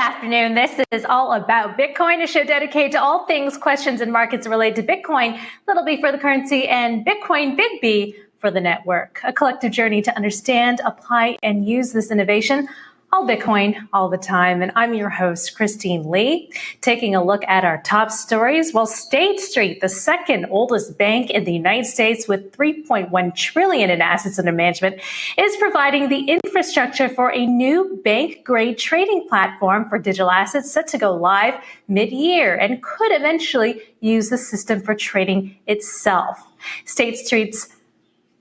afternoon. This is All About Bitcoin, a show dedicated to all things questions and markets related to Bitcoin, little b for the currency, and Bitcoin, big B for the network. A collective journey to understand, apply, and use this innovation. All Bitcoin, all the time. And I'm your host, Christine Lee, taking a look at our top stories. Well, State Street, the second oldest bank in the United States with $3.1 trillion in assets under management, is providing the infrastructure for a new bank-grade trading platform for digital assets set to go live mid-year and could eventually use the system for trading itself. State Street's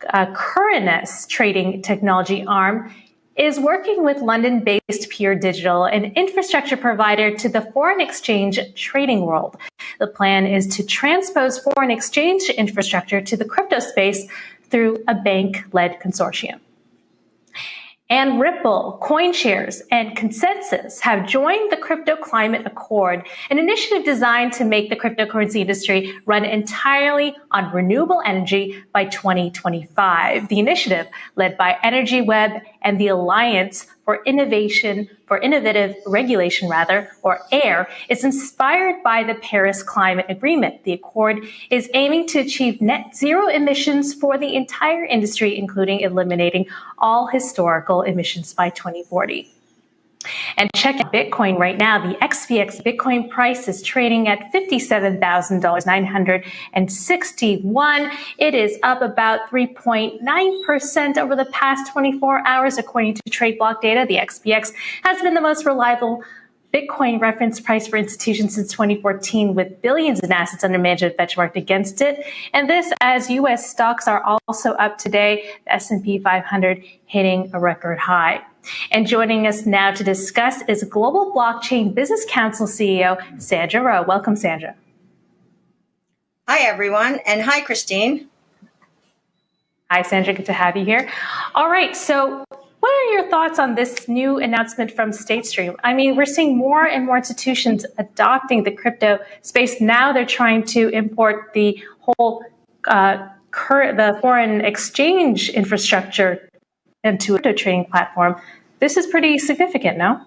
CoinDesk trading technology arm is working with London-based Pure Digital, an infrastructure provider to the foreign exchange trading world. The plan is to transpose foreign exchange infrastructure to the crypto space through a bank-led consortium. And Ripple, CoinShares, and Consensus have joined the Crypto Climate Accord, an initiative designed to make the cryptocurrency industry run entirely on renewable energy by 2025. The initiative, led by Energy Web and the Alliance for Innovative Regulation, or AIR, is inspired by the Paris Climate Agreement. The accord is aiming to achieve net zero emissions for the entire industry, including eliminating all historical emissions by 2040. And check out Bitcoin right now. The XPX Bitcoin price is trading at $57,961. It is up about 3.9% over the past 24 hours, according to trade block data. The XPX has been the most reliable Bitcoin reference price for institutions since 2014, with billions in assets under management benchmarked against it. And this as U.S. stocks are also up today, the S&P 500 hitting a record high. And joining us now to discuss is Global Blockchain Business Council CEO, Sandra Rowe. Welcome, Sandra. Hi, everyone. And hi, Christine. Hi, Sandra. Good to have you here. All right. So what are your thoughts on this new announcement from State Street? I mean, we're seeing more and more institutions adopting the crypto space. Now they're trying to import the whole the foreign exchange infrastructure into a crypto trading platform. This is pretty significant, no?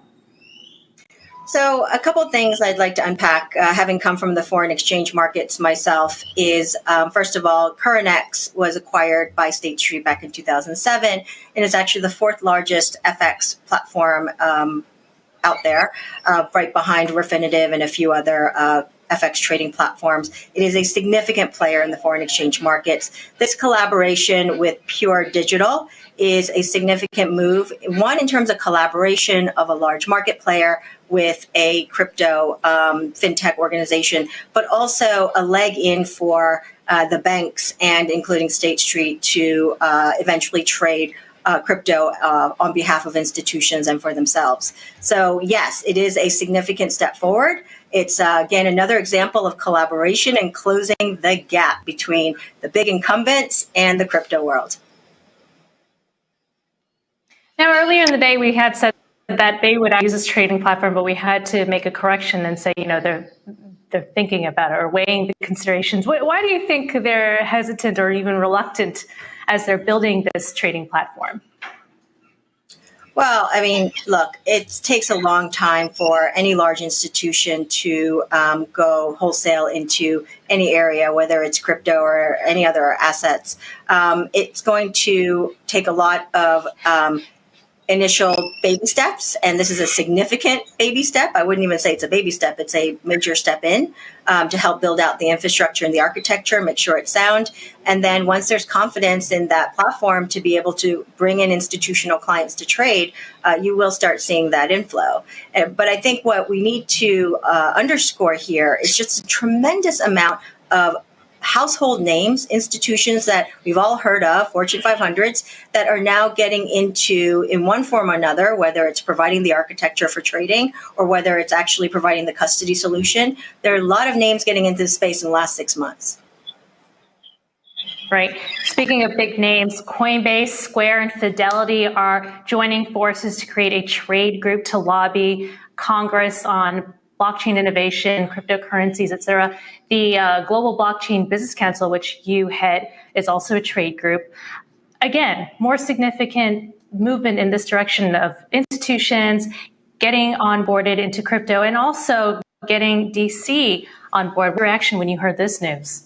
So a couple of things I'd like to unpack, having come from the foreign exchange markets myself, is first of all, CoinDesk was acquired by State Street back in 2007, and is actually the fourth largest FX platform out there, right behind Refinitiv and a few other FX trading platforms. It is a significant player in the foreign exchange markets. This collaboration with Pure Digital is a significant move, one in terms of collaboration of a large market player with a crypto fintech organization, but also a leg in for the banks and including State Street to eventually trade crypto on behalf of institutions and for themselves. So yes, it is a significant step forward. It's, again, another example of collaboration and closing the gap between the big incumbents and the crypto world. Now, earlier in the day, we had said that they would use this trading platform, but we had to make a correction and say, they're thinking about it or weighing the considerations. Why do you think they're hesitant or even reluctant as they're building this trading platform? Well, I mean, look, it takes a long time for any large institution to go wholesale into any area, whether it's crypto or any other assets. It's going to take a lot of initial baby steps, and this is a significant baby step. I wouldn't even say it's a baby step. It's a major step in to help build out the infrastructure and the architecture, make sure it's sound. And then once there's confidence in that platform to be able to bring in institutional clients to trade, you will start seeing that inflow. But I think what we need to underscore here is just a tremendous amount of household names, institutions that we've all heard of, Fortune 500s, that are now getting into, in one form or another, whether it's providing the architecture for trading or whether it's actually providing the custody solution. There are a lot of names getting into this space in the last 6 months. Right. Speaking of big names, Coinbase, Square, and Fidelity are joining forces to create a trade group to lobby Congress on blockchain innovation, cryptocurrencies, et cetera. The Global Blockchain Business Council, which you head, is also a trade group. Again, more significant movement in this direction of institutions getting onboarded into crypto and also getting DC on board. What reaction when you heard this news?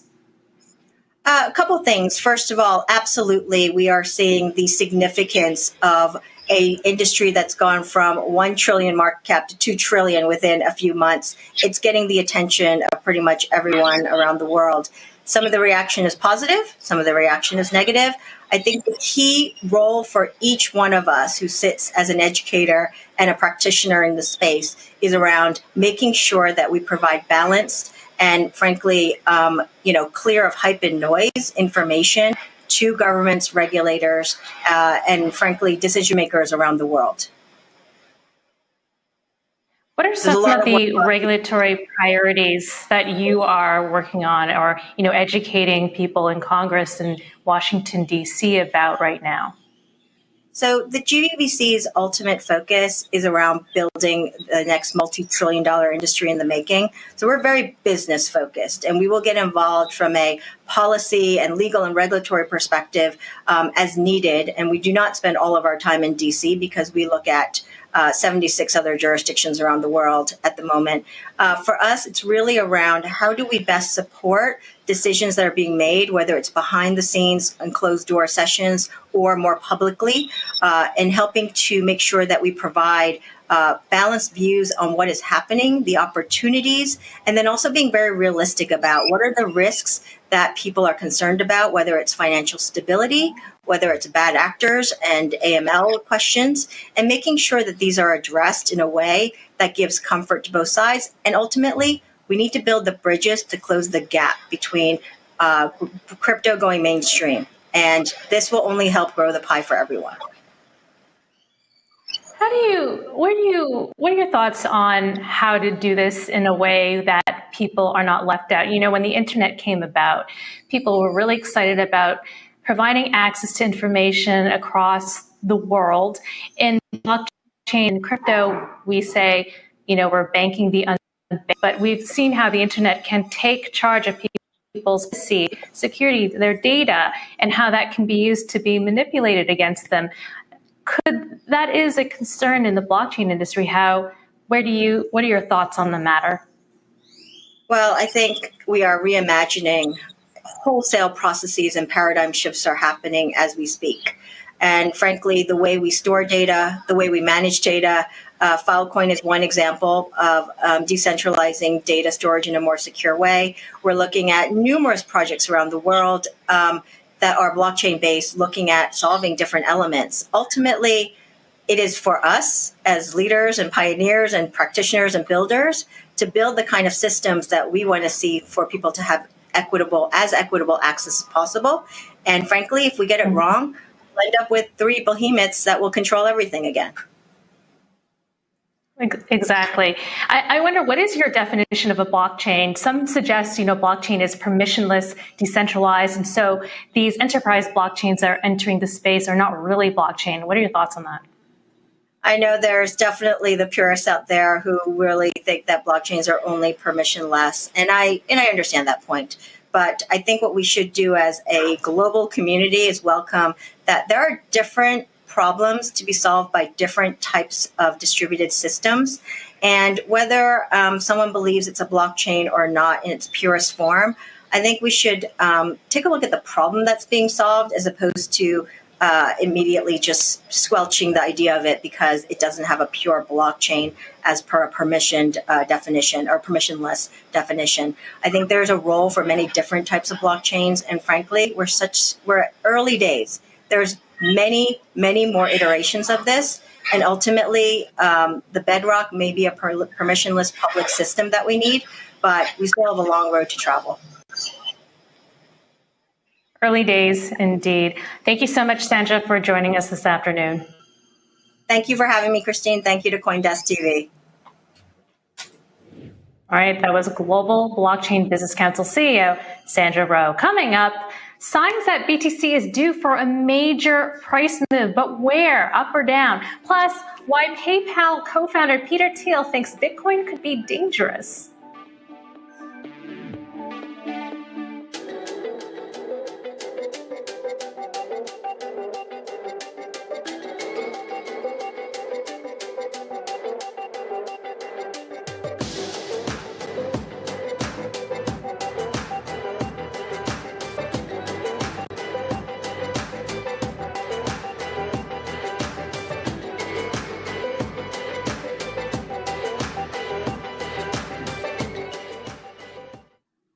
A couple things. First of all, absolutely, we are seeing the significance of a industry that's gone from 1 trillion market cap to 2 trillion within a few months. It's getting the attention of pretty much everyone around the world. Some of the reaction is positive, some of the reaction is negative. I think the key role for each one of us who sits as an educator and a practitioner in the space is around making sure that we provide balanced and frankly, clear of hype and noise information to governments, regulators, and frankly, decision makers around the world. What are some of the regulatory priorities that you are working on or, educating people in Congress and Washington, D.C. about right now? So the GBVC's ultimate focus is around building the next multi-trillion-dollar industry in the making. So we're very business focused, and we will get involved from a policy and legal and regulatory perspective as needed. And we do not spend all of our time in DC because we look at 76 other jurisdictions around the world at the moment. For us, it's really around how do we best support decisions that are being made, whether it's behind the scenes and closed door sessions or more publicly, and helping to make sure that we provide balanced views on what is happening, the opportunities, and then also being very realistic about what are the risks that people are concerned about, whether it's financial stability, whether it's bad actors and AML questions, and making sure that these are addressed in a way that gives comfort to both sides. And ultimately, we need to build the bridges to close the gap between crypto going mainstream. And this will only help grow the pie for everyone. What are your thoughts on how to do this in a way that people are not left out? When the internet came about, people were really excited about providing access to information across the world. In blockchain and crypto, we say, we're banking the unbanked, but we've seen how the internet can take charge of people's security, their data, and how that can be used to be manipulated against them. That is a concern in the blockchain industry. What are your thoughts on the matter? Well, I think we are reimagining wholesale processes, and paradigm shifts are happening as we speak. And frankly, the way we store data, the way we manage data, Filecoin is one example of decentralizing data storage in a more secure way. We're looking at numerous projects around the world that are blockchain-based, looking at solving different elements. Ultimately, it is for us as leaders and pioneers and practitioners and builders to build the kind of systems that we want to see for people to have equitable access as possible. And frankly, if we get it wrong, we'll end up with 3 behemoths that will control everything again. Exactly. I wonder, what is your definition of a blockchain? Some suggest, blockchain is permissionless, decentralized, and so these enterprise blockchains that are entering the space are not really blockchain. What are your thoughts on that? I know there's definitely the purists out there who really think that blockchains are only permissionless, and I understand that point. But I think what we should do as a global community is welcome that there are different problems to be solved by different types of distributed systems. And whether someone believes it's a blockchain or not in its purest form, I think we should take a look at the problem that's being solved as opposed to immediately just squelching the idea of it because it doesn't have a pure blockchain as per a permissioned definition or permissionless definition. I think there's a role for many different types of blockchains. And frankly, we're early days. There's many more iterations of this. And ultimately, the bedrock may be a permissionless public system that we need, but we still have a long road to travel. Early days, indeed. Thank you so much, Sandra, for joining us this afternoon. Thank you for having me, Christine. Thank you to CoinDesk TV. All right, that was Global Blockchain Business Council CEO, Sandra Rowe. Coming up, signs that BTC is due for a major price move, but where, up or down? Plus, why PayPal co-founder Peter Thiel thinks Bitcoin could be dangerous.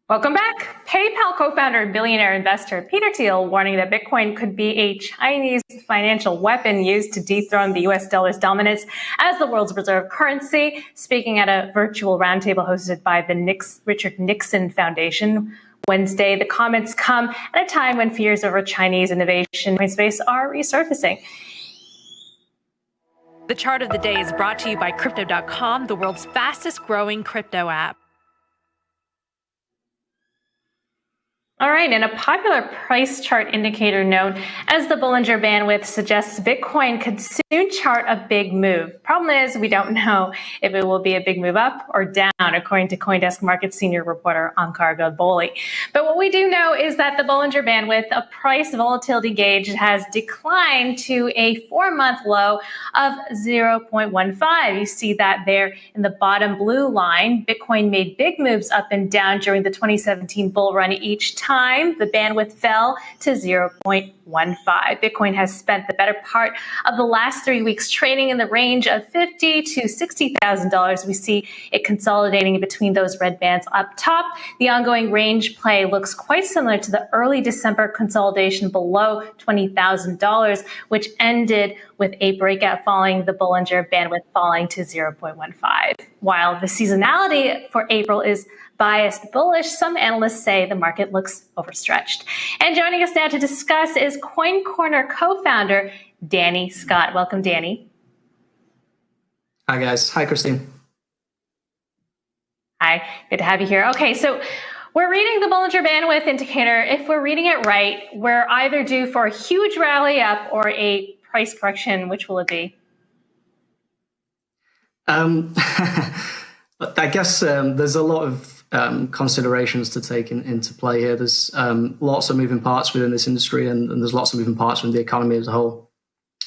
Welcome back. PayPal co-founder and billionaire investor Peter Thiel warning that Bitcoin could be a Chinese financial weapon used to dethrone the US dollar's dominance as the world's reserve currency, speaking at a virtual roundtable hosted by the Richard Nixon Foundation Wednesday. The comments come at a time when fears over Chinese innovation in space are resurfacing. The chart of the day is brought to you by Crypto.com, the world's fastest growing crypto app. All right, and a popular price chart indicator known as the Bollinger Bandwidth suggests Bitcoin could soon chart a big move. Problem is, we don't know if it will be a big move up or down, according to CoinDesk market senior reporter Ankar Godboli. But what we do know is that the Bollinger Bandwidth, a price volatility gauge, has declined to a 4-month low of 0.15. You see that there in the bottom blue line. Bitcoin made big moves up and down during the 2017 bull run each time. The bandwidth fell to 0.15. Bitcoin has spent the better part of the last 3 weeks trading in the range of $50,000 to $60,000. We see it consolidating between those red bands up top. The ongoing range play looks quite similar to the early December consolidation below $20,000, which ended with a breakout following the Bollinger Bandwidth falling to 0.15. While the seasonality for April is biased bullish, some analysts say the market looks overstretched. And joining us now to discuss is CoinCorner Co-founder Danny Scott. Welcome, Danny. Hi, guys. Hi, Christine. Hi, good to have you here. Okay, so we're reading the Bollinger Bandwidth indicator. If we're reading it right, we're either due for a huge rally up or a price correction. Which will it be? I guess there's a lot of considerations to take into play here. There's lots of moving parts within this industry, and there's lots of moving parts within the economy as a whole.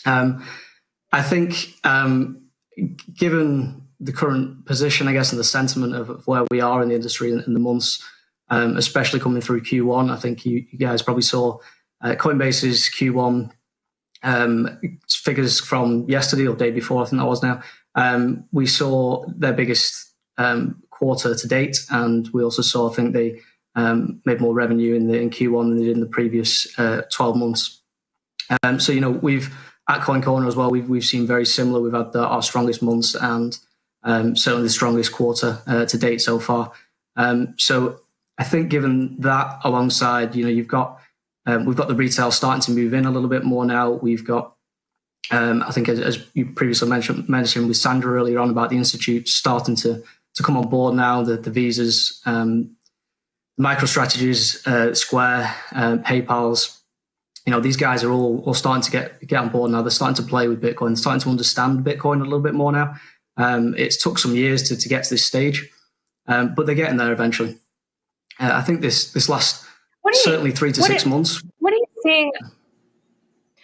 I think given the current position, I guess, and the sentiment of where we are in the industry in the months, especially coming through Q1, I think you guys probably saw Coinbase's Q1 figures from yesterday or day before, I think that was now. We saw their biggest quarter to date, and we also saw, I think they made more revenue in Q1 than they did in the previous 12 months. So, we've at CoinCorner as well, we've seen very similar. We've had our strongest months and certainly the strongest quarter to date so far. So I think given that alongside, we've got the retail starting to move in a little bit more now. We've got, I think as you previously mentioned with Sandra earlier on about the Institute starting to come on board now, the Visas, MicroStrategy's, Square, PayPal's, these guys are all starting to get on board now. They're starting to play with Bitcoin, starting to understand Bitcoin a little bit more now. It's took some years to get to this stage, but they're getting there eventually. I think this last certainly 3 to 6 months. What are you seeing?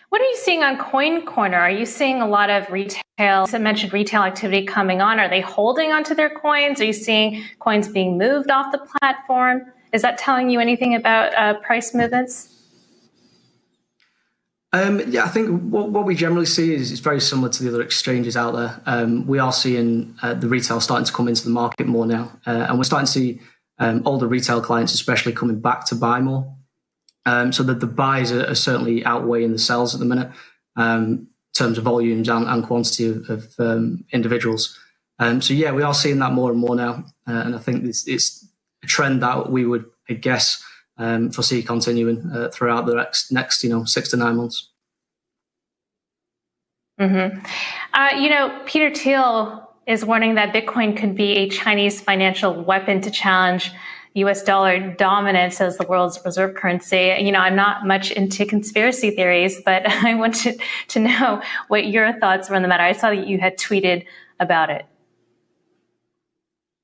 What are you seeing on CoinCorner? Are you seeing a lot of retail? I mentioned retail activity coming on. Are they holding onto their coins? Are you seeing coins being moved off the platform? Is that telling you anything about price movements? Yeah, I think what we generally see is very similar to the other exchanges out there. We are seeing the retail starting to come into the market more now, and we're starting to see older retail clients especially coming back to buy more. So that the buys are certainly outweighing the sells at the minute in terms of volumes and quantity of individuals. So yeah, we are seeing that more and more now, and I think it's a trend that we would, I guess, foresee continuing throughout the next 6 to 9 months. Mm-hmm. Peter Thiel is warning that Bitcoin could be a Chinese financial weapon to challenge U.S. dollar dominance as the world's reserve currency. I'm not much into conspiracy theories, but I wanted to know what your thoughts were on the matter. I saw that you had tweeted about it.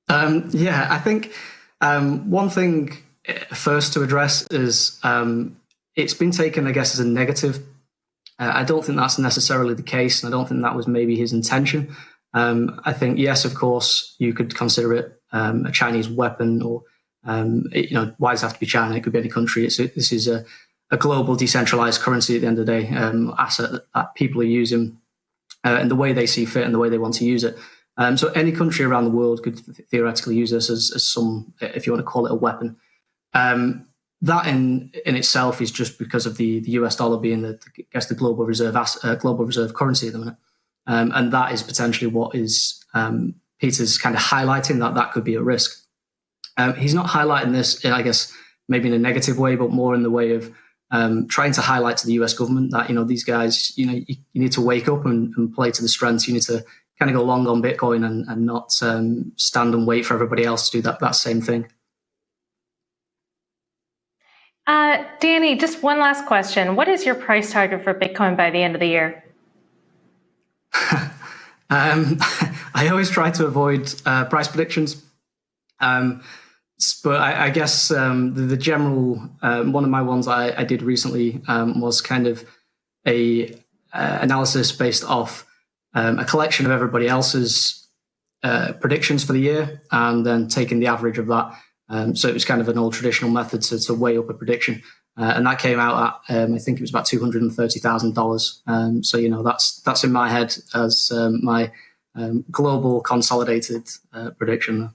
Yeah, I think one thing first to address is it's been taken, I guess, as a negative. I don't think that's necessarily the case, and I don't think that was maybe his intention. I think, yes, of course, you could consider it a Chinese weapon, or why does it have to be China? It could be any country. This is a global decentralized currency at the end of the day, asset that people are using in the way they see fit and the way they want to use it. So any country around the world could theoretically use this as some, if you want to call it a weapon. That in itself is just because of the US dollar being the global reserve currency at the minute, and that is potentially what is Peter's kind of highlighting that could be a risk. He's not highlighting this, I guess, maybe in a negative way, but more in the way of trying to highlight to the US government that, these guys, you need to wake up and play to the strengths. You need to kind of go long on Bitcoin and not stand and wait for everybody else to do that same thing. Danny, just one last question. What is your price target for Bitcoin by the end of the year? I always try to avoid price predictions. But I guess the general, one of my ones I did recently was kind of a analysis based off a collection of everybody else's predictions for the year and then taking the average of that. So it was kind of an old traditional method to weigh up a prediction. And that came out at, I think it was about $230,000. So, that's in my head as my global consolidated prediction.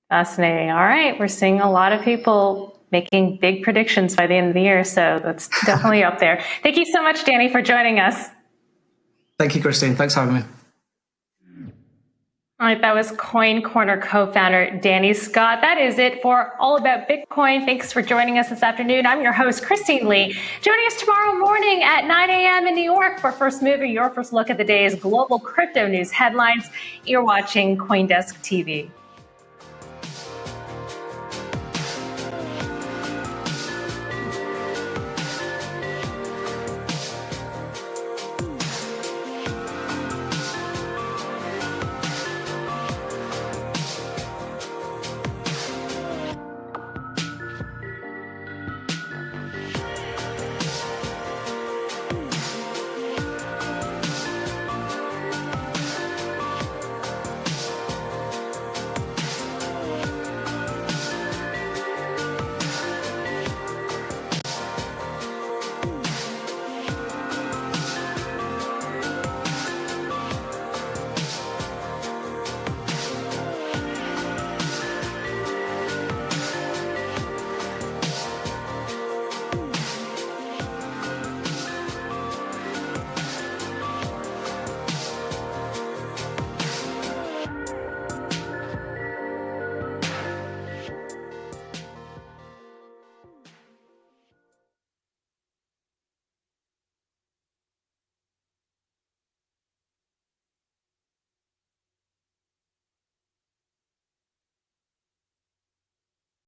Fascinating. All right. We're seeing a lot of people making big predictions by the end of the year. So that's definitely up there. Thank you so much, Danny, for joining us. Thank you, Christine. Thanks for having me. All right, that was CoinCorner co-founder Danny Scott. That is it for All About Bitcoin. Thanks for joining us this afternoon. I'm your host, Christine Lee. Joining us tomorrow morning at 9 a.m. in New York for First Mover, your first look at the day's global crypto news headlines. You're watching CoinDesk TV.